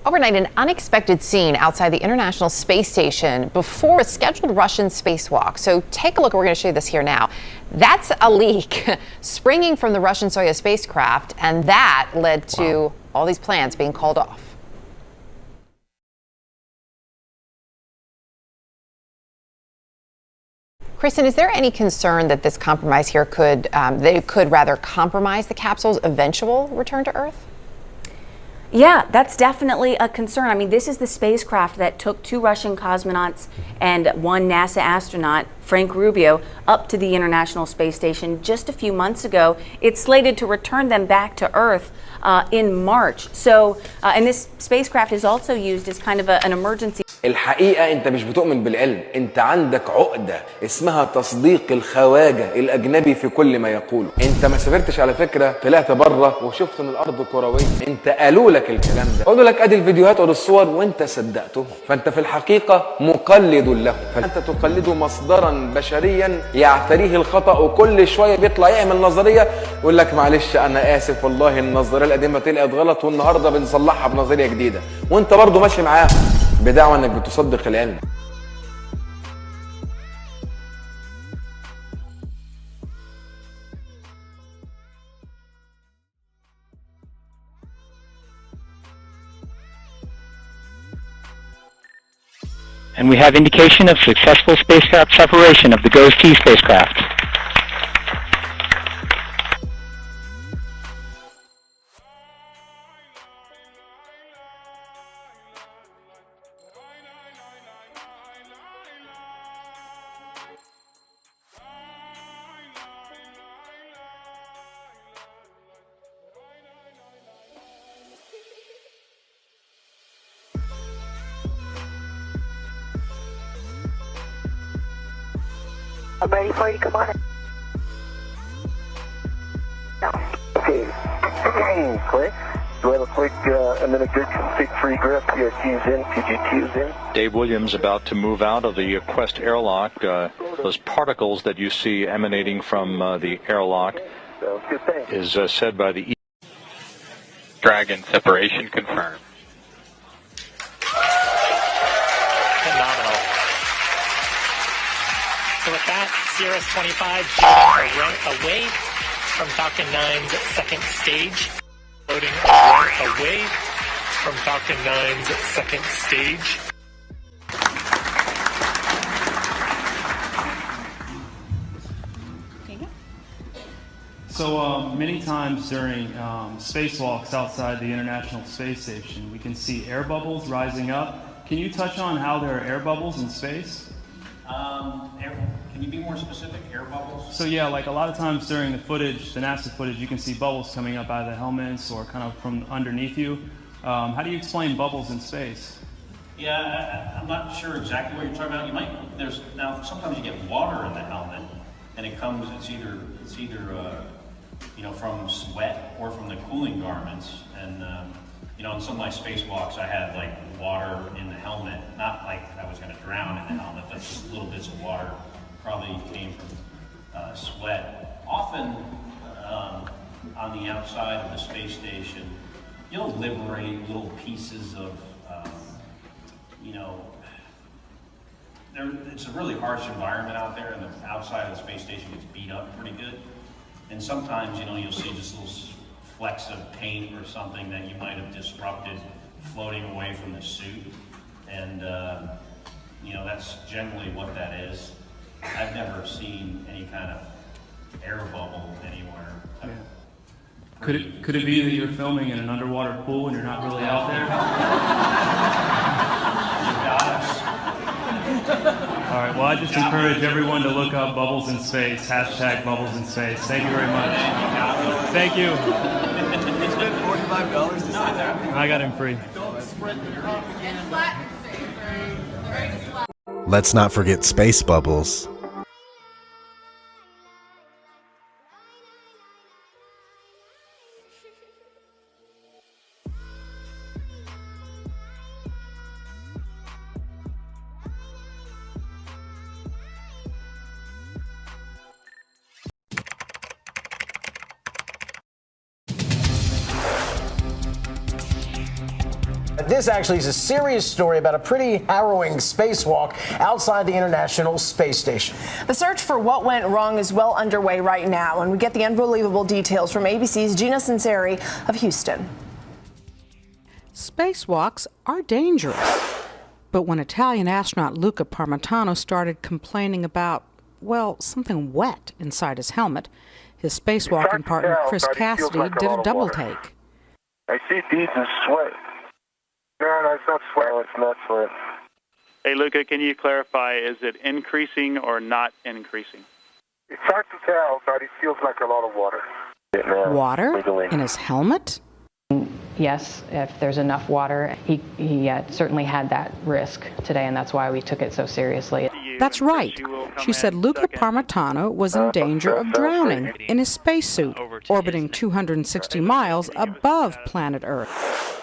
Overnight, an unexpected scene outside the International Space Station before a scheduled Russian spacewalk. So take a look. We're going to show you this here now. That's a leak springing from the Russian Soyuz spacecraft, and that led to all these plans being called off. Kristen, is there any concern that this compromise here could rather compromise the capsule's eventual return to Earth? Yeah, that's definitely a concern. I mean, this is the spacecraft that took 2 Russian cosmonauts and 1 NASA astronaut, Frank Rubio, up to the International Space Station just a few months ago. It's slated to return them back to Earth in March. So, and this spacecraft is also used as kind of an emergency. الحقيقة أنت مش بتؤمن بالعلم، أنت عندك عقدة اسمها تصديق الخواجة الأجنبي في كل ما يقوله. أنت ما سافرتش على فكرة، طلعت بره وشفت إن الأرض كروية، أنت قالوا لك الكلام ده، قالوا لك أدي الفيديوهات وأدي الصور وأنت صدقتهم، فأنت في الحقيقة مقلد له، فأنت تقلد مصدرا بشريا يعتريه الخطأ وكل شوية بيطلع يعمل نظرية ويقول لك معلش أنا آسف والله النظرية القديمة طلعت غلط والنهارده بنصلحها بنظرية جديدة، وأنت برضه ماشي معاها بدعوى انك بتصدق العلم. And we have indication of successful spacecraft separation of the GOES-T spacecraft. I'm ready for you to come on in. Okay. Click. Do I have a quick administration stick-free grip? PRT's in, PGT's in. Dave Williams about to move out of the Quest airlock. Those particles that you see emanating from the airlock is said by the Dragon separation confirmed. Phenomenal. So with that, Sirius 25 away from Falcon 9's second stage. Loading away from Falcon 9's second stage. So many times during spacewalks outside the International Space Station, we can see air bubbles rising up. Can you touch on how there are air bubbles in space? Can you be more specific? Air bubbles? So yeah, like a lot of times during the footage, the NASA footage, you can see bubbles coming up out of the helmets or kind of from underneath you. How do you explain bubbles in space? Yeah, I'm not sure exactly what you're talking about. You might, now sometimes you get water in the helmet, and it's either you know, from sweat or from the cooling garments. And you know, in some of my spacewalks, I had like water in the helmet, not like I was going to drown in the helmet, but just little bits of water probably came from sweat. Often on the outside of the space station, you'll liberate little pieces of, you know, it's a really harsh environment out there, and the outside of the space station gets beat up pretty good. And sometimes, you know, you'll see just little flecks of paint or something that you might have disrupted floating away from the suit. And, you know, that's generally what that is. I've never seen any kind of air bubble anywhere. Yeah. Could it be that you're filming in an underwater pool and you're not really out there? All right, well, I just encourage everyone to look up bubbles in space, hashtag bubbles in space. Thank you very much. Thank you. You spent $45 to see that? I got him free. Let's not forget space bubbles. This actually is a serious story about a pretty harrowing spacewalk outside the International Space Station. The search for what went wrong is well underway right now, and we get the unbelievable details from ABC's Gina Sinceri of Houston. Spacewalks are dangerous. But when Italian astronaut Luca Parmitano started complaining about, well, something wet inside his helmet, his spacewalking partner Chris Cassidy did a double take. I see beads of sweat. No, it's not sweat. No, it's not sweat. Hey, Luca, can you clarify, is it increasing or not increasing? It's hard to tell, but it feels like a lot of water. Water in his helmet? Yes, if there's enough water, he certainly had that risk today, and that's why we took it so seriously. That's right. She said Luca Parmitano was in danger of drowning in his spacesuit, orbiting 260 miles above planet Earth.